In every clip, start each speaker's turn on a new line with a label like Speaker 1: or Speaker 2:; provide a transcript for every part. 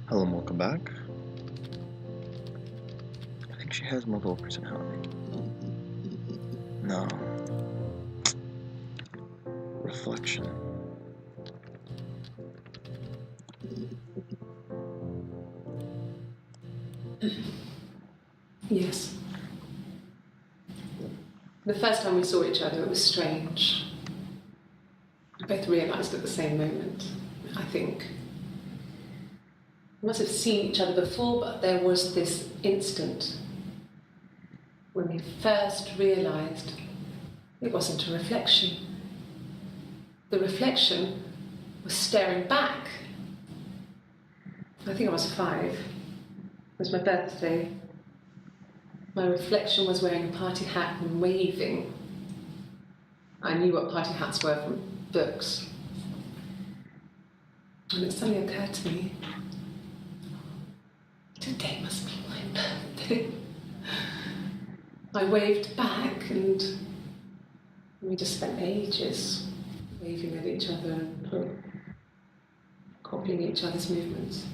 Speaker 1: Hello and welcome back. I think she has multiple personality. No. Reflection.
Speaker 2: Yes. The first time we saw each other, it was strange. We both realised at the same moment, I think. We must have seen each other before, but there was this instant when we first realised it wasn't a reflection. The reflection was staring back. I think I was 5. It was my birthday. My reflection was wearing a party hat and waving. I knew what party hats were from books. And it suddenly occurred to me, today must be my birthday. I waved back and we just spent ages waving at each other and copying each other's movements.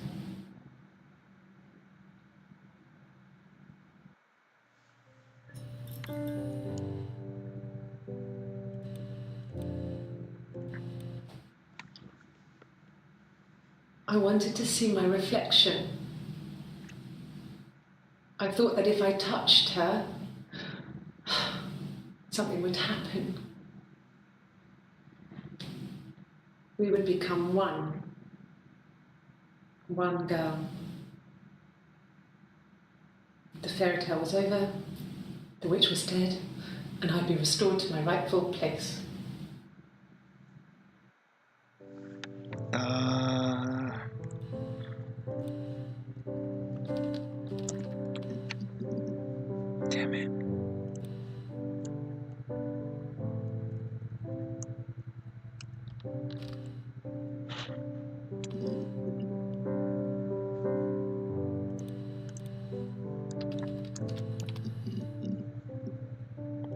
Speaker 2: I wanted to see my reflection. I thought that if I touched her, something would happen. We would become one. One girl. The fairy tale was over, the witch was dead, and I'd be restored to my rightful place.
Speaker 1: Damn it.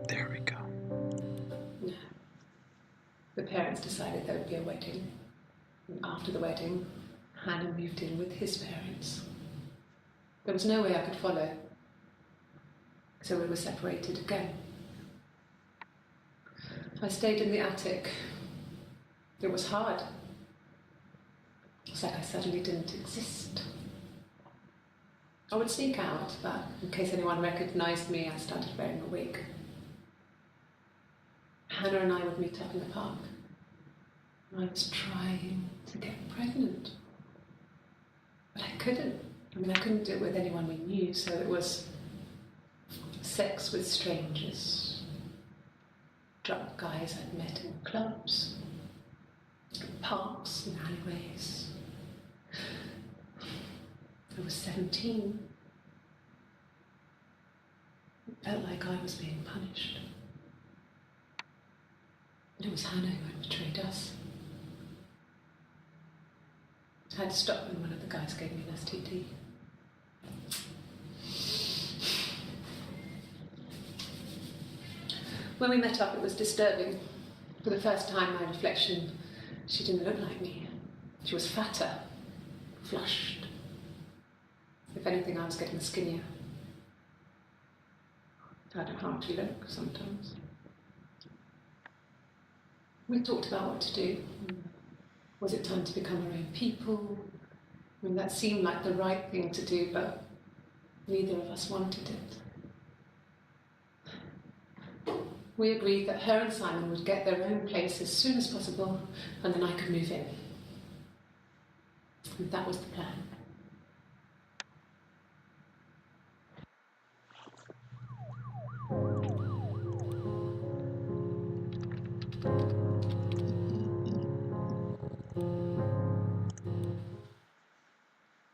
Speaker 1: There we go.
Speaker 2: No. The parents decided there would be a wedding. And after the wedding, Hannah moved in with his parents. There was no way I could follow, so we were separated again. I stayed in the attic. It was hard. It's like I suddenly didn't exist. I would sneak out, but in case anyone recognized me, I started wearing a wig. Hannah and I would meet up in the park. I was trying to get pregnant, but I couldn't. I couldn't do it with anyone we knew, so it was sex with strangers, drunk guys I'd met in clubs, parks and alleyways. I was 17. It felt like I was being punished. But it was Hannah who had betrayed us. I had to stop when one of the guys gave me an STD. When we met up, it was disturbing. For the first time, my reflection, she didn't look like me. She was fatter, flushed. If anything, I was getting skinnier. I had a hearty look sometimes. We talked about what to do. Was it time to become our own people? I mean, that seemed like the right thing to do, but neither of us wanted it. We agreed that her and Simon would get their own place as soon as possible, and then I could move in. And that was the plan.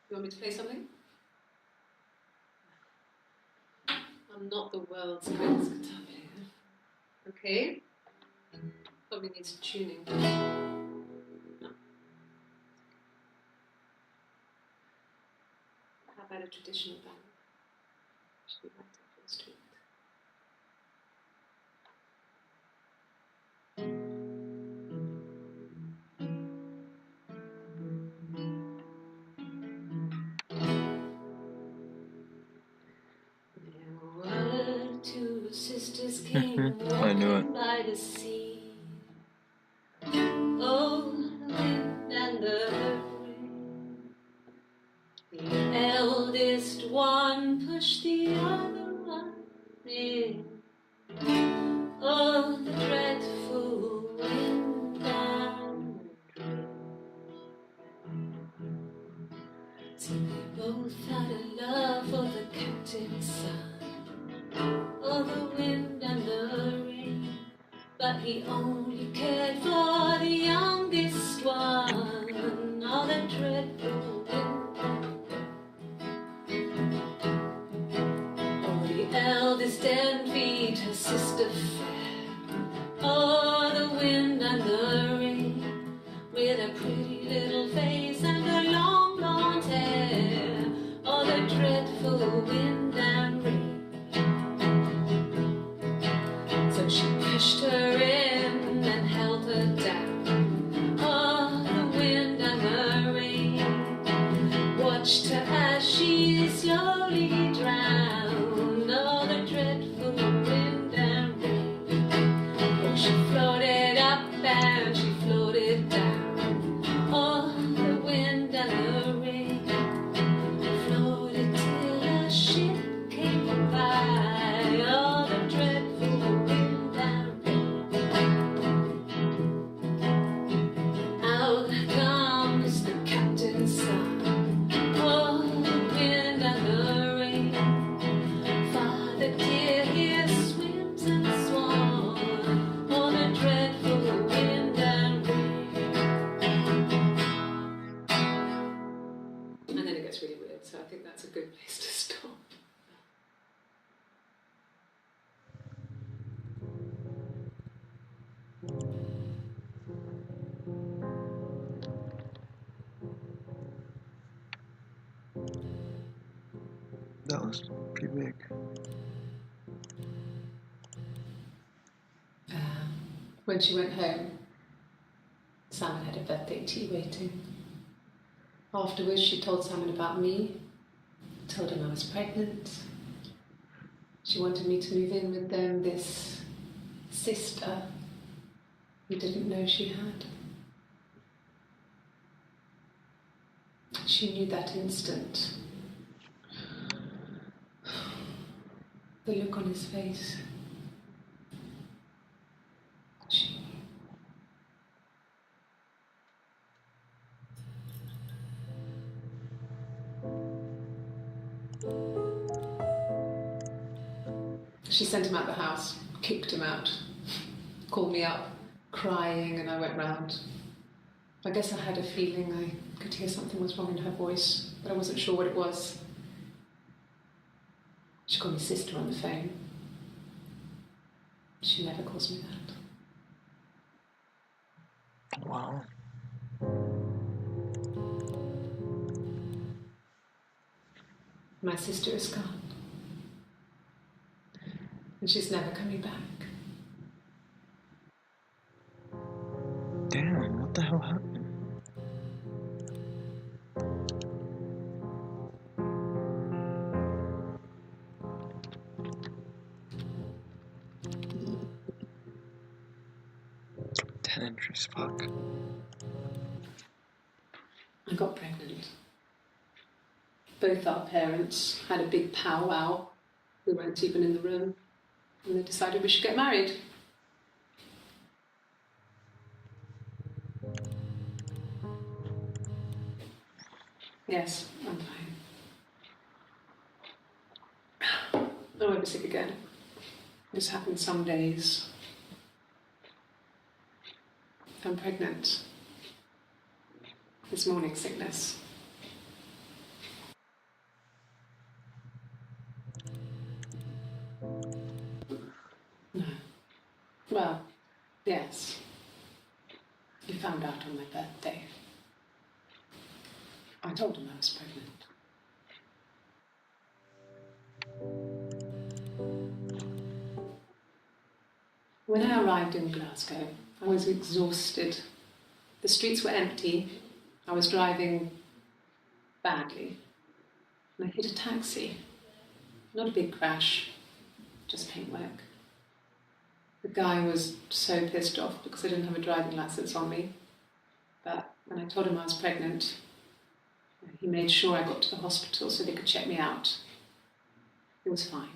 Speaker 2: You want me to play something? I'm not the world's greatest guitar player. Okay? Probably needs tuning. No. How about a traditional band? Should we write it for the street?
Speaker 3: came
Speaker 1: I knew it.
Speaker 3: walking by the sea. Oh, the wind and the rain. The eldest one pushed the other one in. Oh, the dreadful wind and rain. See, they both had a love for the captain's son. Oh, the wind and the rain. But he only cared for the youngest one. Oh, the dreadful wind and rain. Oh, the eldest envied her sister fair. Oh, the wind and the rain. With a pretty little face and her long blonde hair. Oh, the dreadful wind and rain. So she pushed her in and held her down. Oh, the wind and the rain. Watched her as she slowly drowned. Oh, the dreadful wind and rain. Oh, she floated up and she floated down. Oh, the wind and the rain. Floated till a ship came by. Oh, the dreadful wind and rain. Out comes the captain's son. Oh, the wind and the rain. Father dear, here swims and swan. Oh, the dreadful wind and rain. And then it gets really weird, so I think that's a good place to stop.
Speaker 1: That was pretty big.
Speaker 2: When she went home, Simon had a birthday tea waiting. Afterwards, she told Simon about me, told him I was pregnant. She wanted me to move in with them, this sister who didn't know she had. She knew that instant. The look on his face. She knew. She sent him out the house, kicked him out, called me up, crying, and I went round. I guess I had a feeling I could hear something was wrong in her voice, but I wasn't sure what it was. She called me sister on the phone. She never calls me that.
Speaker 1: Wow.
Speaker 2: My sister is gone. And she's never coming back.
Speaker 1: Damn, what the hell happened? Ten entries, fuck.
Speaker 2: I got pregnant. Both our parents had a big powwow. We weren't even in the room. And they decided we should get married. Yes, I'm fine. I won't be sick again. This happens some days. I'm pregnant. It's morning sickness. No. Well, yes. He found out on my birthday. I told him I was pregnant. When I arrived in Glasgow, I was exhausted. The streets were empty. I was driving badly. And I hit a taxi. Not a big crash, just paintwork. The guy was so pissed off because I didn't have a driving license on me. But when I told him I was pregnant, he made sure I got to the hospital so they could check me out. It was fine.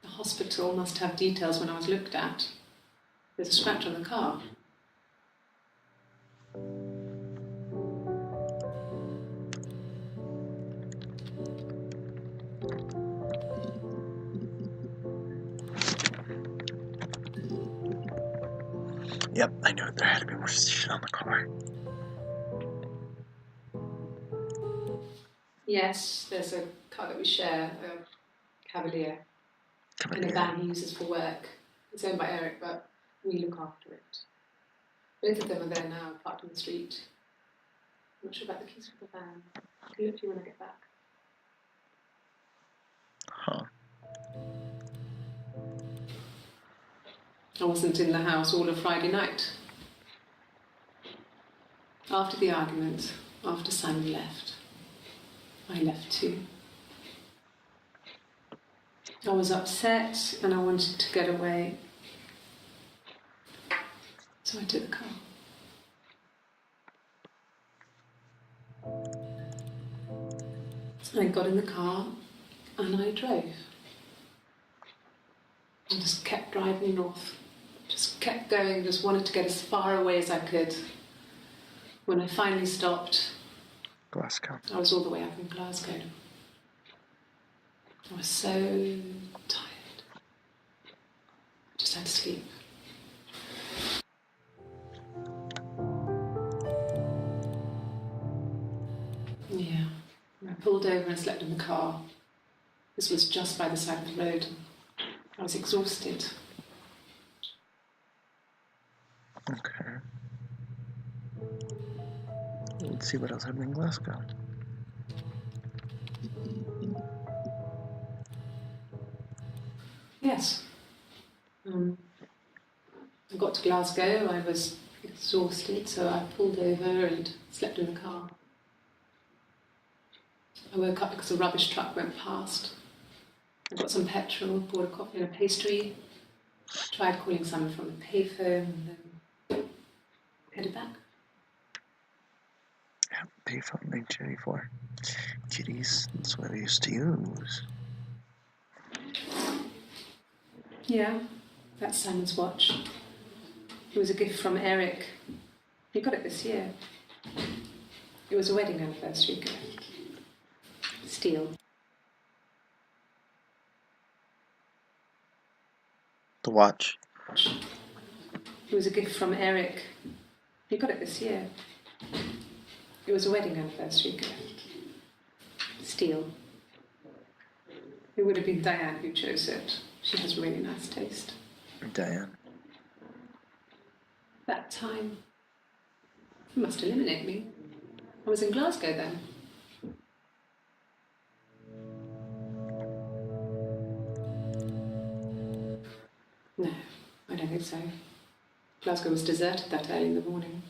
Speaker 2: The hospital must have details when I was looked at. There's a scratch on the car.
Speaker 1: Yep, I knew it. There had to be more shit on the car.
Speaker 2: Yes, there's a car that we share, a Cavalier, in a van he uses for work. It's owned by Eric, but we look after it. Both of them are there now, parked on the street. I'm not sure about the keys for the van. I'll give it to you when I get back.
Speaker 1: Huh.
Speaker 2: I wasn't in the house all of Friday night. After the argument, after Simon left, I left too. I was upset and I wanted to get away. So I took the car. I got in the car and I drove. I just kept driving north. Just kept going, just wanted to get as far away as I could. When I finally stopped,
Speaker 1: Glasgow.
Speaker 2: I was all the way up in Glasgow. I was so tired. I just had to sleep. Yeah. I pulled over and slept in the car. This was just by the side of the road. I was exhausted.
Speaker 1: Okay. Let's see what else happened in Glasgow.
Speaker 2: Yes. I got to Glasgow, I was exhausted, so I pulled over and slept in the car. I woke up because a rubbish truck went past. I got some petrol, bought a coffee and a pastry, tried calling someone from the payphone, and then headed back.
Speaker 1: Yeah, payphone big kitty for. Kitties, that's what I used to use.
Speaker 2: Yeah, that's Simon's watch. It was a gift from Eric. He got it this year. It was a wedding anniversary gift. Steel.
Speaker 1: The watch.
Speaker 2: It was a gift from Eric. He got it this year. It was a wedding anniversary gift. Steel. It would have been Diane who chose it. She has really nice taste.
Speaker 1: Diane.
Speaker 2: That time, it must eliminate me. I was in Glasgow then. No, I don't think so. Glasgow was deserted that early in the morning.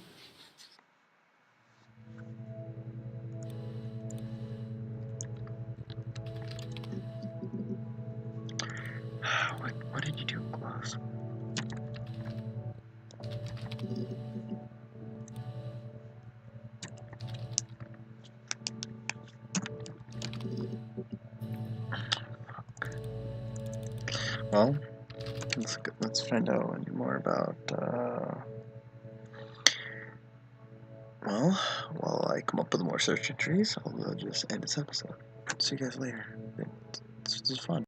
Speaker 1: What did you do in Glasgow? Well, let's find out any more about, well, while I come up with more search entries, I'll just end this episode. See you guys later. It's fun.